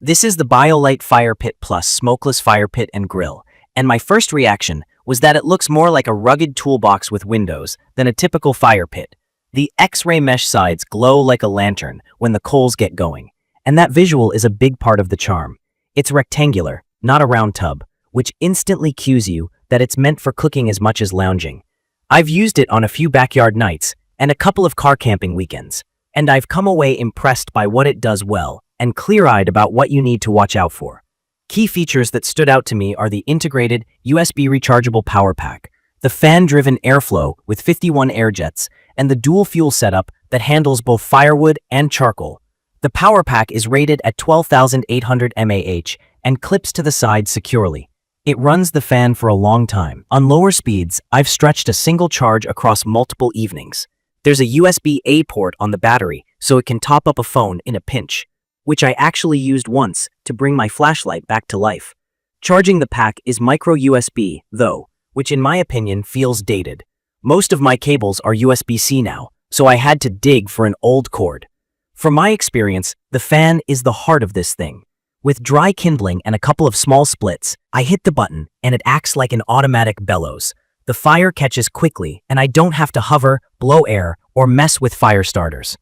This is the BioLite FirePit Plus Smokeless Fire Pit and Grill, and my first reaction was that it looks more like a rugged toolbox with windows than a typical fire pit. The X-ray mesh sides glow like a lantern when the coals get going, and that visual is a big part of the charm. It's rectangular, not a round tub, which instantly cues you that it's meant for cooking as much as lounging. I've used it on a few backyard nights and a couple of car camping weekends, and I've come away impressed by what it does well and clear-eyed about what you need to watch out for. Key features that stood out to me are the integrated USB rechargeable power pack, the fan-driven airflow with 51 air jets, and the dual fuel setup that handles both firewood and charcoal. The power pack is rated at 12,800 mAh and clips to the side securely. It runs the fan for a long time. On lower speeds, I've stretched a single charge across multiple evenings. There's a USB-A port on the battery, so it can top up a phone in a pinch, which I actually used once to bring my flashlight back to life. Charging the pack is micro USB, though, which in my opinion feels dated. Most of my cables are USB-C now, so I had to dig for an old cord. From my experience, the fan is the heart of this thing. With dry kindling and a couple of small splits, I hit the button and it acts like an automatic bellows. The fire catches quickly and I don't have to hover, blow air, or mess with fire starters.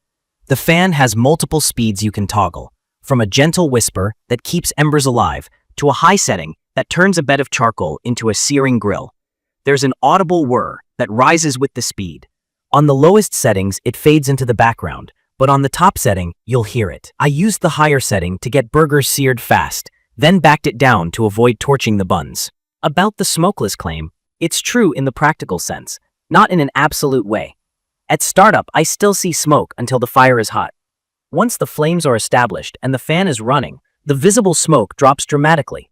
The fan has multiple speeds you can toggle, from a gentle whisper that keeps embers alive to a high setting that turns a bed of charcoal into a searing grill. There's an audible whir that rises with the speed. On the lowest settings, it fades into the background, but on the top setting, you'll hear it. I used the higher setting to get burgers seared fast, then backed it down to avoid torching the buns. About the smokeless claim, it's true in the practical sense, not in an absolute way. At startup, I still see smoke until the fire is hot. Once the flames are established and the fan is running, the visible smoke drops dramatically.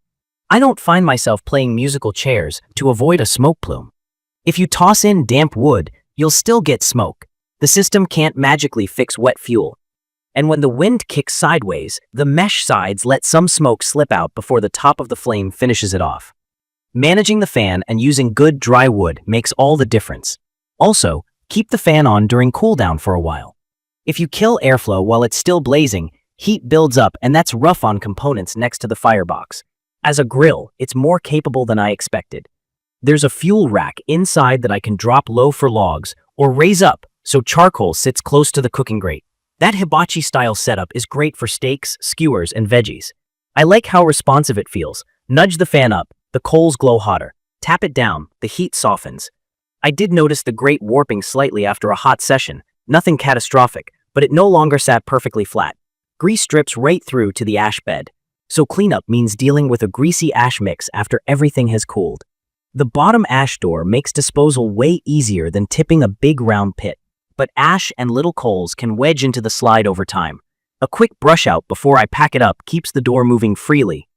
I don't find myself playing musical chairs to avoid a smoke plume. If you toss in damp wood, you'll still get smoke. The system can't magically fix wet fuel. And when the wind kicks sideways, the mesh sides let some smoke slip out before the top of the flame finishes it off. Managing the fan and using good dry wood makes all the difference. Also, keep the fan on during cool down for a while. If you kill airflow while it's still blazing, heat builds up and that's rough on components next to the firebox. As a grill, it's more capable than I expected. There's a fuel rack inside that I can drop low for logs or raise up so charcoal sits close to the cooking grate. That hibachi-style setup is great for steaks, skewers, and veggies. I like how responsive it feels. Nudge the fan up, the coals glow hotter. Tap it down, the heat softens. I did notice the grate warping slightly after a hot session. Nothing catastrophic, but it no longer sat perfectly flat. Grease drips right through to the ash bed. So cleanup means dealing with a greasy ash mix after everything has cooled. The bottom ash door makes disposal way easier than tipping a big round pit, but ash and little coals can wedge into the slide over time. A quick brush out before I pack it up keeps the door moving freely.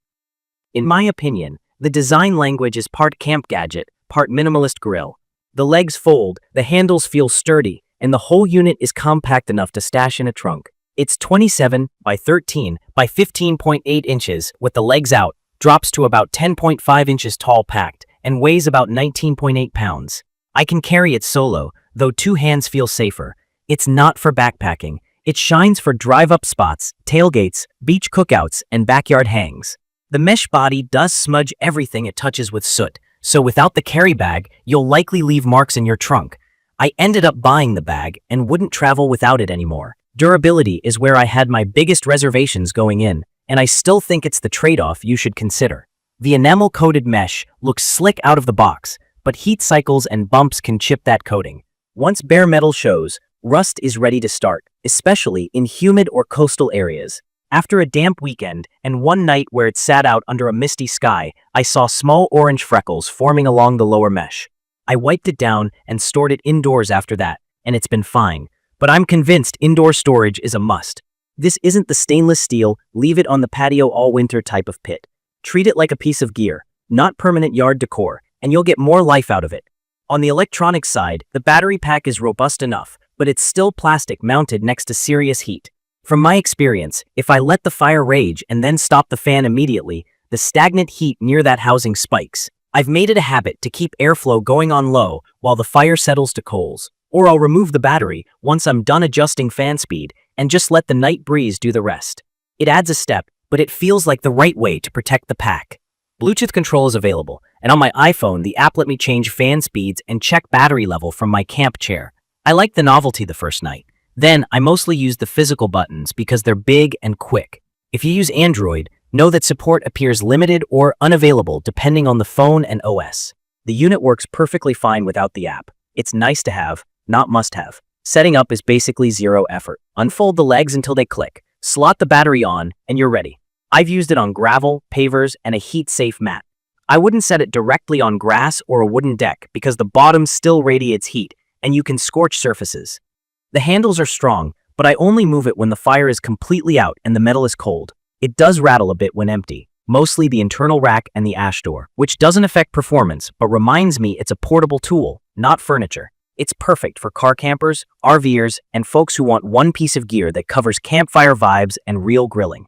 In my opinion, the design language is part camp gadget, part minimalist grill. The legs fold, the handles feel sturdy, and the whole unit is compact enough to stash in a trunk. It's 27 by 13 by 15.8 inches with the legs out, drops to about 10.5 inches tall packed, and weighs about 19.8 pounds. I can carry it solo, though two hands feel safer. It's not for backpacking. It shines for drive-up spots, tailgates, beach cookouts, and backyard hangs. The mesh body does smudge everything it touches with soot, so without the carry bag, you'll likely leave marks in your trunk. I ended up buying the bag and wouldn't travel without it anymore. Durability is where I had my biggest reservations going in, and I still think it's the trade-off you should consider. The enamel-coated mesh looks slick out of the box, but heat cycles and bumps can chip that coating. Once bare metal shows, rust is ready to start, especially in humid or coastal areas. After a damp weekend and one night where it sat out under a misty sky, I saw small orange freckles forming along the lower mesh. I wiped it down and stored it indoors after that, and it's been fine. But I'm convinced indoor storage is a must. This isn't the stainless steel, leave it on the patio all winter type of pit. Treat it like a piece of gear, not permanent yard decor, and you'll get more life out of it. On the electronics side, the battery pack is robust enough, but it's still plastic mounted next to serious heat. From my experience, if I let the fire rage and then stop the fan immediately, the stagnant heat near that housing spikes. I've made it a habit to keep airflow going on low while the fire settles to coals. Or I'll remove the battery once I'm done adjusting fan speed and just let the night breeze do the rest. It adds a step, but it feels like the right way to protect the pack. Bluetooth control is available, and on my iPhone, the app let me change fan speeds and check battery level from my camp chair. I liked the novelty the first night. Then, I mostly used the physical buttons because they're big and quick. If you use Android, know that support appears limited or unavailable depending on the phone and OS. The unit works perfectly fine without the app. It's nice to have, not must-have. Setting up is basically zero effort. Unfold the legs until they click, slot the battery on, and you're ready. I've used it on gravel, pavers, and a heat-safe mat. I wouldn't set it directly on grass or a wooden deck because the bottom still radiates heat, and you can scorch surfaces. The handles are strong, but I only move it when the fire is completely out and the metal is cold. It does rattle a bit when empty, mostly the internal rack and the ash door, which doesn't affect performance but reminds me it's a portable tool, not furniture. It's perfect for car campers, RVers, and folks who want one piece of gear that covers campfire vibes and real grilling.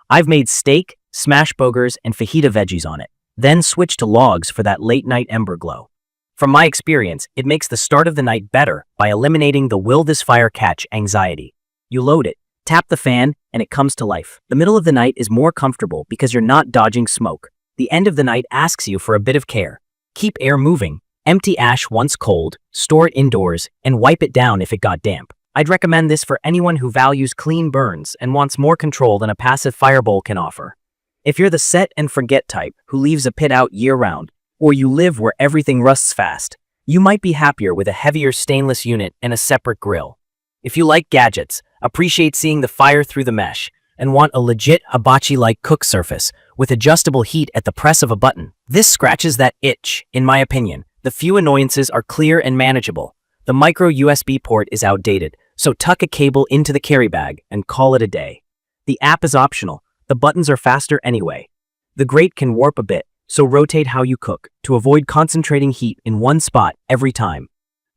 I've made steak, smash burgers, and fajita veggies on it, then switched to logs for that late-night ember glow. From my experience, it makes the start of the night better by eliminating the will this fire catch anxiety. You load it, tap the fan, and it comes to life. The middle of the night is more comfortable because you're not dodging smoke. The end of the night asks you for a bit of care. Keep air moving, empty ash once cold, store it indoors, and wipe it down if it got damp. I'd recommend this for anyone who values clean burns and wants more control than a passive firebowl can offer. If you're the set and forget type who leaves a pit out year-round, or you live where everything rusts fast, you might be happier with a heavier stainless unit and a separate grill. If you like gadgets, appreciate seeing the fire through the mesh, and want a legit hibachi-like cook surface with adjustable heat at the press of a button, this scratches that itch, in my opinion. The few annoyances are clear and manageable. The micro USB port is outdated, so tuck a cable into the carry bag and call it a day. The app is optional. The buttons are faster anyway. The grate can warp a bit, so rotate how you cook to avoid concentrating heat in one spot every time.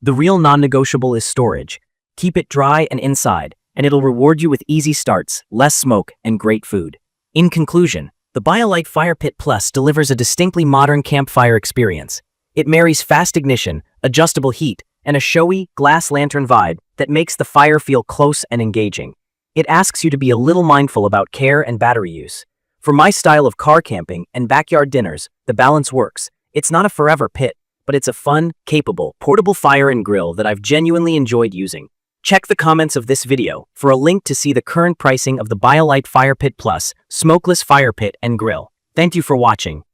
The real non-negotiable is storage. Keep it dry and inside, and it'll reward you with easy starts, less smoke, and great food. In conclusion, the BioLite FirePit Plus delivers a distinctly modern campfire experience. It marries fast ignition, adjustable heat, and a showy, glass lantern vibe that makes the fire feel close and engaging. It asks you to be a little mindful about care and battery use. For my style of car camping and backyard dinners, the balance works. It's not a forever pit, but it's a fun, capable, portable fire and grill that I've genuinely enjoyed using. Check the comments of this video for a link to see the current pricing of the BioLite FirePit Plus Smokeless Fire Pit and Grill. Thank you for watching.